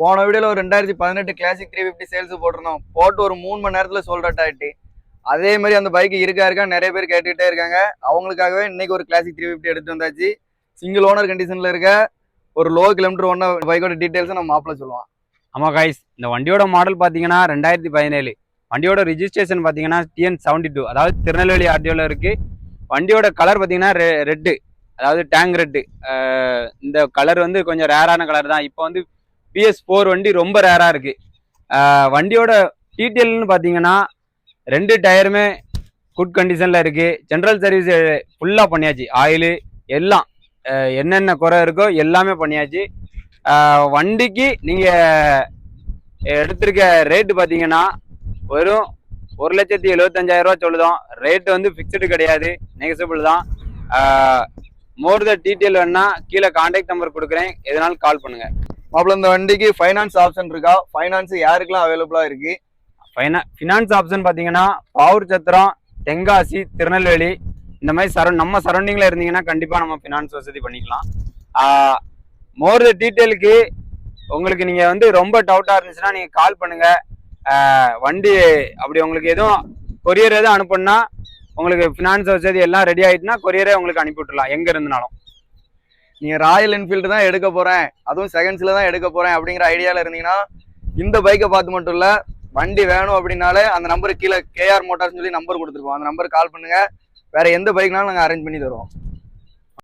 போன வீடியோல ஒரு 2018 கிளாசிக் 350 சேல்ஸ் போட்டிருந்தோம். போட்டு ஒரு 3 மணி நேரத்துல சோல்ட் அவுட் ஆயிட்டு. அதே மாதிரி அந்த பைக் இருக்கா நிறைய பேர் கேட்டுக்கிட்டே இருக்காங்க. அவங்களுக்காகவே இன்னைக்கு ஒரு கிளாசிக் 350 எடுத்து வந்தாச்சு. சிங்கிள் ஓனர் கண்டிஷன்ல இருக்க ஒரு லோ கிலோமீட்டர் ஒன்ன பைக்கோட டீடைல்ஸ் நம்ம மாப்பிள்ள சொல்லுவான். ஆமா கைஸ், இந்த வண்டியோட மாடல் பாத்தீங்கன்னா 2017. வண்டியோட ரிஜிஸ்ட்ரேஷன் பாத்தீங்கன்னா TN72, அதாவது திருநெல்வேலி ஆர்டிஓல இருக்கு. வண்டியோட கலர் பாத்தீங்கன்னா ரெட்டு, அதாவது டேங்க் ரெட்டு. இந்த கலர் வந்து கொஞ்சம் ரேரான கலர் தான். இப்போ வந்து PS4 வண்டி ரொம்ப ரேரா இருக்கு. வண்டியோட டீட்டெயில்னு பாத்தீங்கன்னா 2 டயருமே குட் கண்டிஷன்ல இருக்கு. ஜென்ரல் சர்வீஸ் ஃபுல்லா பண்ணியாச்சு. ஆயிலு எல்லாம் என்னென்ன குறை இருக்கோ எல்லாமே பண்ணியாச்சு. வண்டிக்கு நீங்க எடுத்திருக்க ரேட்டு பாத்தீங்கன்னா வெறும் 1,75,000 சொல்லுதோம். ரேட்டு வந்து பிக்சடு கிடையாது, நெகசபிள் தான். மோர் த டீட்டெயில் வேணா கீழே கான்டாக்ட் நம்பர் கொடுக்குறேன், எதனாலும் கால் பண்ணுங்க. மாப்பிள்ள இந்த வண்டிக்கு ஃபைனான்ஸ் ஆப்ஷன் இருக்கா? ஃபைனான்ஸ் யாருக்கெல்லாம் அவைலபிளா இருக்கு? ஃபினான்ஸ் ஆப்ஷன் பாத்தீங்கன்னா பாவூர் சத்திரம், தென்காசி, திருநெல்வேலி இந்த மாதிரி நம்ம சரௌண்டிங்ல இருந்தீங்கன்னா கண்டிப்பா நம்ம ஃபினான்ஸ் வசதி பண்ணிக்கலாம். மோர் த டீட்டெயிலுக்கு உங்களுக்கு நீங்க வந்து ரொம்ப டவுட்டா இருந்துச்சுன்னா நீங்க கால் பண்ணுங்க. வண்டி அப்படி உங்களுக்கு எதுவும் கொரியர் எதுவும் அனுப்புனா உங்களுக்கு ஃபினான்ஸ் வசதி எல்லாம் ரெடி ஆயிட்டுனா கொரியரே உங்களுக்கு அனுப்பி விட்டுலாம் எங்க இருந்தாலும். நீங்க ராயல் என்ஃபீல்டு தான் எடுக்க போறேன், அதுவும் செகண்ட்ஸ்ல தான் எடுக்க போறேன் அப்படிங்கிற ஐடியால இருந்தீங்கன்னா இந்த பைக்கை பார்த்து மட்டும் இல்ல, வண்டி வேணும் அப்படின்னாலே அந்த நம்பருக்கு கீழே KR மோட்டார்ஸ் சொல்லி நம்பர் கொடுத்துருப்போம். அந்த நம்பருக்கு கால் பண்ணுங்க. வேற எந்த பைக்னாலும் நாங்கள் அரேஞ்ச் பண்ணி தருவோம்.